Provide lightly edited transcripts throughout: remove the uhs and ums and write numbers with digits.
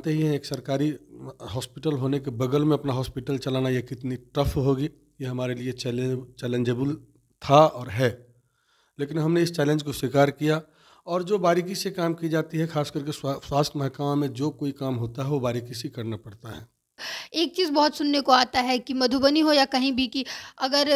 जानते ही हैं एक सरकारी हॉस्पिटल होने के बगल में अपना हॉस्पिटल चलाना ये कितनी टफ होगी। ये हमारे लिए चैलेंजेबल था और है, लेकिन हमने इस चैलेंज को स्वीकार किया और जो बारीकी से काम की जाती है, खास करके स्वास्थ्य महकमा में जो कोई काम होता है वो बारीकी से करना पड़ता है। एक चीज़ बहुत सुनने को आता है कि मधुबनी हो या कहीं भी कि अगर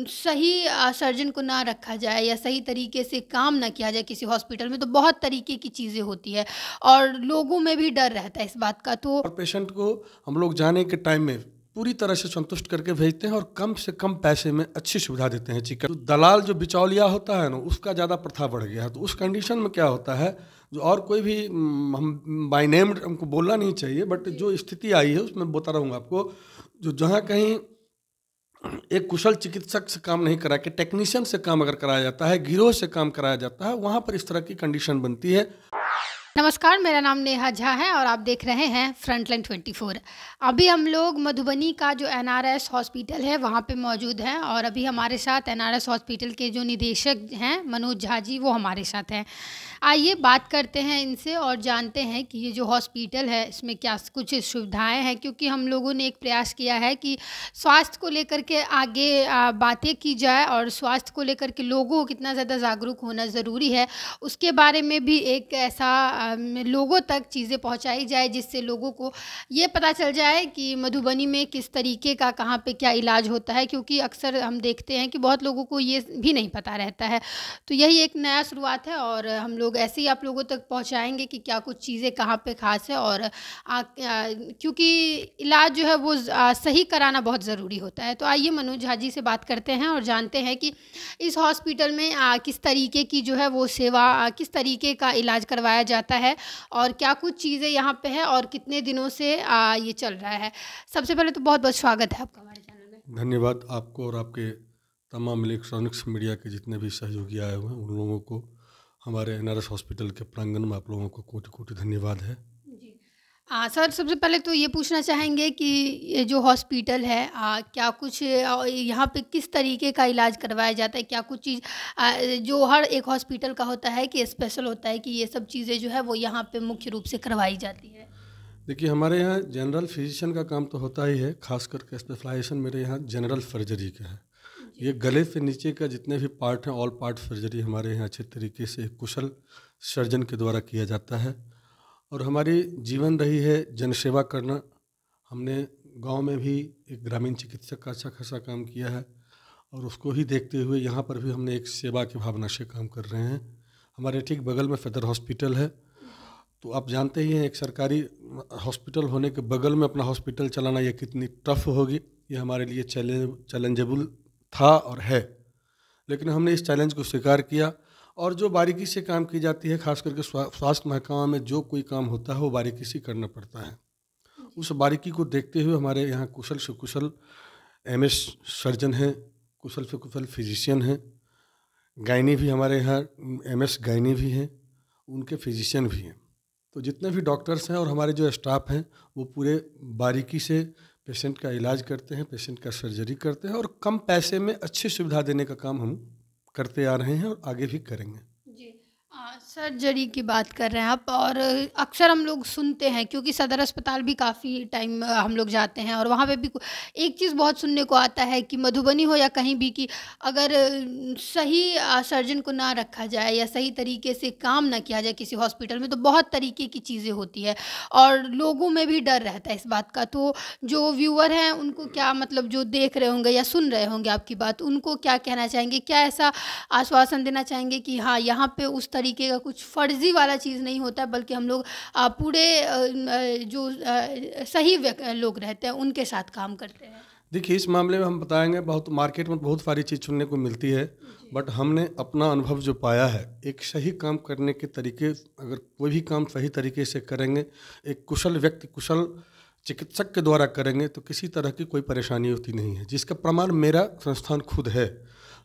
सही सर्जन को ना रखा जाए या सही तरीके से काम ना किया जाए किसी हॉस्पिटल में तो बहुत तरीके की चीज़ें होती है और लोगों में भी डर रहता है इस बात का। तो और पेशेंट को हम लोग जाने के टाइम में पूरी तरह से संतुष्ट करके भेजते हैं और कम से कम पैसे में अच्छी सुविधा देते हैं। चिकित्सा दलाल जो बिचौलिया होता है ना, उसका ज़्यादा प्रथा बढ़ गया है। तो उस कंडीशन में क्या होता है, जो और कोई भी हम बाय नेम हमको बोलना नहीं चाहिए, बट जो स्थिति आई है उसमें बता रहूँगा आपको। जो जहाँ कहीं एक कुशल चिकित्सक से काम नहीं करा के टेक्नीशियन से काम अगर कराया जाता है, गिरोह से काम कराया जाता है, वहाँ पर इस तरह की कंडीशन बनती है। नमस्कार, मेरा नाम नेहा झा है और आप देख रहे हैं फ्रंटलाइन 24। अभी हम लोग मधुबनी का जो एनआरएस हॉस्पिटल है वहाँ पे मौजूद हैं और अभी हमारे साथ एनआरएस हॉस्पिटल के जो निदेशक हैं मनोज झा जी, वो हमारे साथ हैं। आइए बात करते हैं इनसे और जानते हैं कि ये जो हॉस्पिटल है इसमें क्या कुछ सुविधाएं हैं, क्योंकि हम लोगों ने एक प्रयास किया है कि स्वास्थ्य को लेकर के आगे बातें की जाए और स्वास्थ्य को लेकर के लोगों को कितना ज़्यादा जागरूक होना ज़रूरी है उसके बारे में भी एक ऐसा लोगों तक चीज़ें पहुंचाई जाए जिससे लोगों को ये पता चल जाए कि मधुबनी में किस तरीके का कहाँ पे क्या इलाज होता है, क्योंकि अक्सर हम देखते हैं कि बहुत लोगों को ये भी नहीं पता रहता है। तो यही एक नया शुरुआत है और हम लोग ऐसे ही आप लोगों तक पहुंचाएंगे कि क्या कुछ चीज़ें कहाँ पे खास है और क्योंकि इलाज जो है वो सही कराना बहुत ज़रूरी होता है। तो आइए मनोज झा जी से बात करते हैं और जानते हैं कि इस हॉस्पिटल में किस तरीके की जो है वो सेवा किस तरीके का इलाज करवाया जाता है और क्या कुछ चीज़ें यहाँ पे है और कितने दिनों से ये चल रहा है। सबसे पहले तो बहुत बहुत स्वागत है आपका हमारे चैनल में। धन्यवाद आपको और आपके तमाम इलेक्ट्रॉनिक्स मीडिया के जितने भी सहयोगी आए हुए हैं उन लोगों को, हमारे एनआरएस हॉस्पिटल के प्रांगण में आप लोगों को कोटि कोटि धन्यवाद है। जी सर, सबसे पहले तो ये पूछना चाहेंगे कि ये जो हॉस्पिटल है क्या कुछ यहाँ पे किस तरीके का इलाज करवाया जाता है, क्या कुछ चीज़ जो हर एक हॉस्पिटल का होता है कि स्पेशल होता है कि ये सब चीज़ें जो है वो यहाँ पे मुख्य रूप से करवाई जाती है। देखिए, हमारे यहाँ जनरल फिजिशियन का काम तो होता ही है, खास करके स्पेशलाइजेशन मेरे यहाँ जनरल सर्जरी का है। ये गले से नीचे का जितने भी पार्ट हैं, ऑल पार्ट सर्जरी हमारे यहाँ अच्छे तरीके से एक कुशल सर्जन के द्वारा किया जाता है। और हमारी जीवन रही है जनसेवा करना। हमने गांव में भी एक ग्रामीण चिकित्सक का अच्छा खासा काम किया है और उसको ही देखते हुए यहाँ पर भी हमने एक सेवा की भावना से काम कर रहे हैं। हमारे ठीक बगल में सदर हॉस्पिटल है, तो आप जानते ही हैं एक सरकारी हॉस्पिटल होने के बगल में अपना हॉस्पिटल चलाना ये कितनी टफ होगी। ये हमारे लिए चैलेंजेबल था और है, लेकिन हमने इस चैलेंज को स्वीकार किया और जो बारीकी से काम की जाती है, खास करके स्वास्थ्य महकमा में जो कोई काम होता है वो बारीकी से करना पड़ता है। उस बारीकी को देखते हुए हमारे यहाँ कुशल से कुशल एमएस सर्जन हैं, कुशल से कुशल फिजिशियन हैं, गायनी भी हमारे यहाँ एमएस गायनी भी हैं, उनके फिजिशियन भी हैं। तो जितने भी डॉक्टर्स हैं और हमारे जो स्टाफ हैं वो पूरे बारीकी से पेशेंट का इलाज करते हैं, पेशेंट का सर्जरी करते हैं और कम पैसे में अच्छी सुविधा देने का काम हम करते आ रहे हैं और आगे भी करेंगे। जी सर्जरी की बात कर रहे हैं आप और अक्सर हम लोग सुनते हैं क्योंकि सदर अस्पताल भी काफ़ी टाइम हम लोग जाते हैं और वहाँ पे भी एक चीज़ बहुत सुनने को आता है कि मधुबनी हो या कहीं भी कि अगर सही सर्जन को ना रखा जाए या सही तरीके से काम ना किया जाए किसी हॉस्पिटल में तो बहुत तरीके की चीज़ें होती है और लोगों में भी डर रहता है इस बात का। तो जो व्यूअर हैं उनको क्या मतलब जो देख रहे होंगे या सुन रहे होंगे आपकी बात, उनको क्या कहना चाहेंगे, क्या ऐसा आश्वासन देना चाहेंगे कि हाँ यहाँ पे उस तरीके का कुछ फर्जी वाला चीज़ नहीं होता है बल्कि हम लोग पूरे जो सही लोग रहते हैं उनके साथ काम करते हैं। देखिए, इस मामले में हम बताएंगे, बहुत मार्केट में बहुत सारी चीज़ सुनने को मिलती है, बट हमने अपना अनुभव जो पाया है, एक सही काम करने के तरीके, अगर कोई भी काम सही तरीके से करेंगे, एक कुशल व्यक्ति कुशल चिकित्सक के द्वारा करेंगे तो किसी तरह की कोई परेशानी होती नहीं है, जिसका प्रमाण मेरा संस्थान खुद है।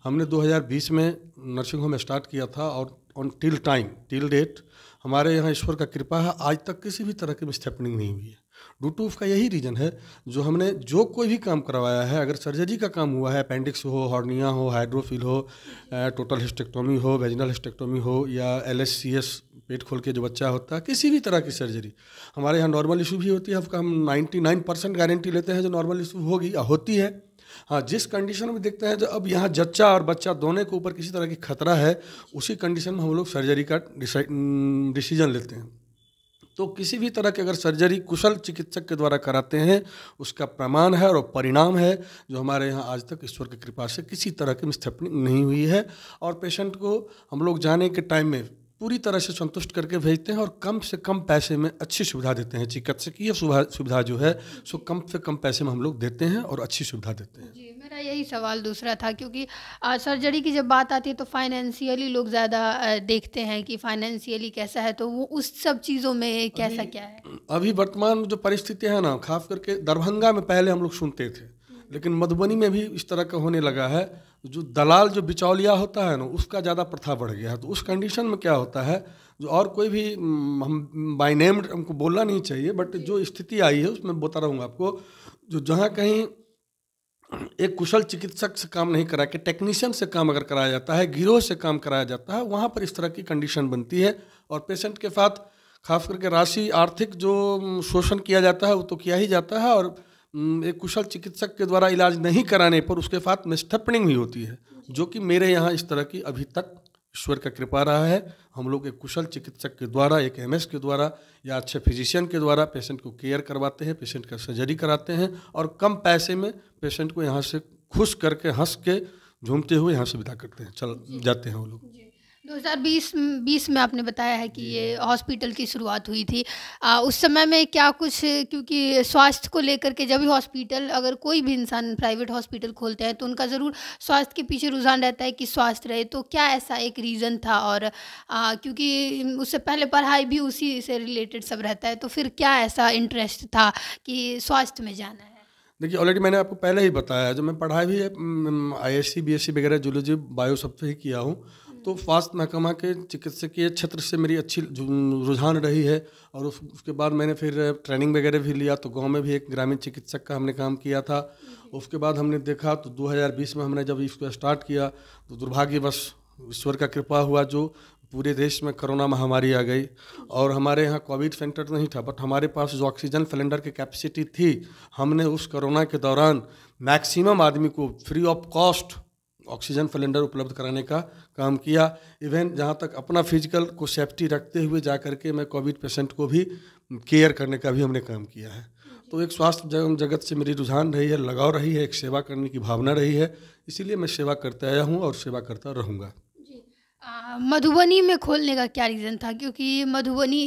हमने 2020 में नर्सिंग होम स्टार्ट किया था और ऑन टिल डेट हमारे यहाँ ईश्वर का कृपा है, आज तक किसी भी तरह की मिसहैपनिंग नहीं हुई है। ड्यू टू उसका यही रीज़न है, जो हमने जो कोई भी काम करवाया है, अगर सर्जरी का काम हुआ है, अपेंडिक्स हो, हॉर्निया हो, हाइड्रोफिल हो, टोटल हिस्टेक्टोमी हो, वेजिनल हिस्टेक्टोमी हो या LSCS पेट खोल के जो बच्चा होता है, किसी भी तरह की सर्जरी हमारे यहाँ नॉर्मल इशू भी होती है, आपका हम 99% गारंटी लेते हैं जो नॉर्मल इशू होगी या होती है। हाँ, जिस कंडीशन में देखते हैं जो अब यहाँ जच्चा और बच्चा दोनों के ऊपर किसी तरह की खतरा है, उसी कंडीशन में हम लोग सर्जरी का डिसीजन लेते हैं। तो किसी भी तरह की अगर सर्जरी कुशल चिकित्सक के द्वारा कराते हैं, उसका प्रमाण है और परिणाम है जो हमारे यहाँ आज तक ईश्वर की कृपा से किसी तरह की मिसहैपनिंग नहीं हुई है। और पेशेंट को हम लोग जाने के टाइम में पूरी तरह से संतुष्ट करके भेजते हैं और कम से कम पैसे में अच्छी सुविधा देते हैं। चिकित्सकीय सुविधा जो है सो कम से कम पैसे में हम लोग देते हैं और अच्छी सुविधा देते हैं। जी, मेरा यही सवाल दूसरा था, क्योंकि सर्जरी की जब बात आती है तो फाइनेंशियली लोग ज़्यादा देखते हैं कि फाइनेंशियली कैसा है, तो वो उस सब चीज़ों में कैसा क्या है? अभी वर्तमान जो परिस्थिति है ना, खास करके दरभंगा में पहले हम लोग सुनते थे, लेकिन मधुबनी में भी इस तरह का होने लगा है। जो दलाल जो बिचौलिया होता है ना, उसका ज़्यादा प्रथा बढ़ गया है। तो उस कंडीशन में क्या होता है, जो और कोई भी हम बाय नेम हमको बोलना नहीं चाहिए, बट जो स्थिति आई है उसमें बता रहूँगा आपको, जो जहाँ कहीं एक कुशल चिकित्सक से काम नहीं करा के टेक्नीशियन से काम अगर कराया जाता है, गिरोह से काम कराया जाता है, वहाँ पर इस तरह की कंडीशन बनती है। और पेशेंट के साथ खास करके राशि आर्थिक जो शोषण किया जाता है वो तो किया ही जाता है, और एक कुशल चिकित्सक के द्वारा इलाज नहीं कराने पर उसके साथ मिसहैपनिंग भी होती है, जो कि मेरे यहाँ इस तरह की अभी तक ईश्वर का कृपा रहा है। हम लोग एक कुशल चिकित्सक के द्वारा, एक एमएस के द्वारा या अच्छे फिजिशियन के द्वारा पेशेंट को केयर करवाते हैं, पेशेंट का सर्जरी कराते हैं और कम पैसे में पेशेंट को यहाँ से खुश करके, हंस के, झूमते हुए यहाँ से विदा करते हैं, चल जाते हैं वो लोग। 2020 में आपने बताया है कि ये हॉस्पिटल की शुरुआत हुई थी। उस समय में क्या कुछ, क्योंकि स्वास्थ्य को लेकर के जब भी हॉस्पिटल, अगर कोई भी इंसान प्राइवेट हॉस्पिटल खोलते हैं तो उनका ज़रूर स्वास्थ्य के पीछे रुझान रहता है कि स्वास्थ्य रहे, तो क्या ऐसा एक रीज़न था? और क्योंकि उससे पहले पढ़ाई भी उसी से रिलेटेड सब रहता है, तो फिर क्या ऐसा इंटरेस्ट था कि स्वास्थ्य में जाना है? देखिए, ऑलरेडी मैंने आपको पहले ही बताया, जो मैं पढ़ाई भी ISC BSc वगैरह जूलॉजी बायो सब से ही किया हूँ, तो स्वास्थ्य महकमा के चिकित्सकीय क्षेत्र से मेरी अच्छी रुझान रही है। और उसके बाद मैंने फिर ट्रेनिंग वगैरह भी लिया, तो गांव में भी एक ग्रामीण चिकित्सक का हमने काम किया था। उसके बाद हमने देखा तो 2020 में हमने जब इसको स्टार्ट किया तो दुर्भाग्यवश ईश्वर का कृपा हुआ जो पूरे देश में कोरोना महामारी आ गई, और हमारे यहाँ कोविड सेंटर नहीं था, बट हमारे पास जो ऑक्सीजन सिलेंडर की कैपेसिटी थी, हमने उस कोरोना के दौरान मैक्सिमम आदमी को free of cost oxygen cylinder उपलब्ध कराने का काम किया। इवन जहाँ तक अपना फिजिकल को सेफ्टी रखते हुए जा करके मैं कोविड पेशेंट को भी केयर करने का भी हमने काम किया है। तो एक स्वास्थ्य जगत से मेरी रुझान रही है, लगाव रही है, एक सेवा करने की भावना रही है, इसीलिए मैं सेवा करते आया हूँ और सेवा करता रहूँगा। मधुबनी में खोलने का क्या रीज़न था? क्योंकि मधुबनी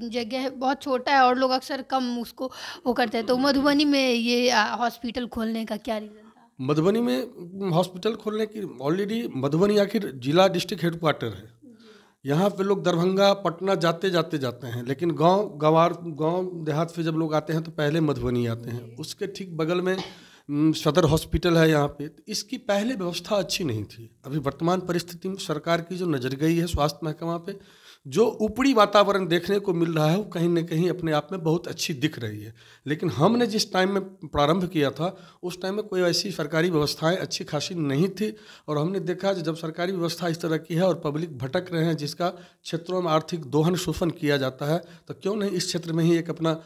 जगह बहुत छोटा है और लोग अक्सर कम उसको वो करते हैं, तो मधुबनी में ये हॉस्पिटल खोलने का क्या रीज़न था? मधुबनी में हॉस्पिटल खोलने की, ऑलरेडी मधुबनी आखिर जिला डिस्ट्रिक्ट हेडक्वार्टर है। यहाँ पे लोग दरभंगा, पटना जाते हैं, लेकिन गांव देहात से जब लोग आते हैं तो पहले मधुबनी आते हैं। उसके ठीक बगल में सदर हॉस्पिटल है यहाँ पे। तो इसकी पहले व्यवस्था अच्छी नहीं थी। अभी वर्तमान परिस्थिति में सरकार की जो नजर गई है स्वास्थ्य महकमा पे, जो ऊपरी वातावरण देखने को मिल रहा है वो कहीं न कहीं अपने आप में बहुत अच्छी दिख रही है। लेकिन हमने जिस टाइम में प्रारंभ किया था उस टाइम में कोई ऐसी सरकारी व्यवस्थाएं अच्छी खासी नहीं थी, और हमने देखा कि जब सरकारी व्यवस्था इस तरह की है और पब्लिक भटक रहे हैं, जिसका क्षेत्रों में आर्थिक दोहन शोषण किया जाता है, तो क्यों नहीं इस क्षेत्र में ही एक अपना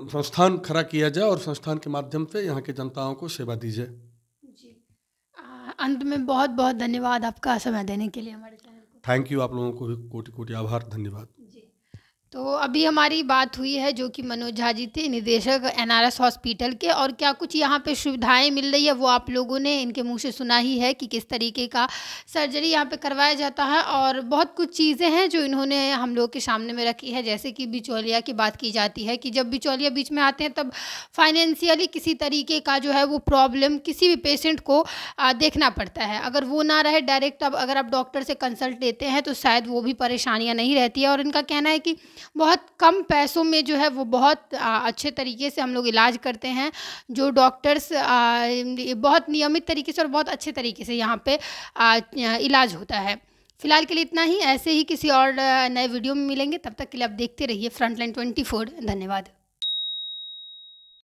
संस्थान खड़ा किया जाए और संस्थान के माध्यम से यहाँ के जनताओं को सेवा दी जाए। जी, अंत में बहुत बहुत धन्यवाद आपका समय देने के लिए हमारे चैनल को। थैंक यू, आप लोगों को भी कोटि कोटि आभार, धन्यवाद। तो अभी हमारी बात हुई है जो कि मनोज झा जी थे, निदेशक NRS हॉस्पिटल के, और क्या कुछ यहाँ पे सुविधाएं मिल रही है वो आप लोगों ने इनके मुंह से सुना ही है कि किस तरीके का सर्जरी यहाँ पे करवाया जाता है। और बहुत कुछ चीज़ें हैं जो इन्होंने हम लोग के सामने में रखी है, जैसे कि बिचौलिया की बात की जाती है कि जब बिचौलिया बीच में आते हैं तब फाइनेंशियली किसी तरीके का जो है वो प्रॉब्लम किसी भी पेशेंट को देखना पड़ता है। अगर वो ना रहे डायरेक्ट, अब अगर आप डॉक्टर से कंसल्ट लेते हैं तो शायद वो भी परेशानियाँ नहीं रहती है। और इनका कहना है कि बहुत कम पैसों में जो है वो बहुत अच्छे तरीके से हम लोग इलाज करते हैं। जो डॉक्टर्स बहुत नियमित तरीके से और बहुत अच्छे तरीके से यहाँ पे इलाज होता है। फिलहाल के लिए इतना ही। ऐसे ही किसी और नए वीडियो में मिलेंगे, तब तक के लिए आप देखते रहिए फ्रंटलाइन 24। धन्यवाद।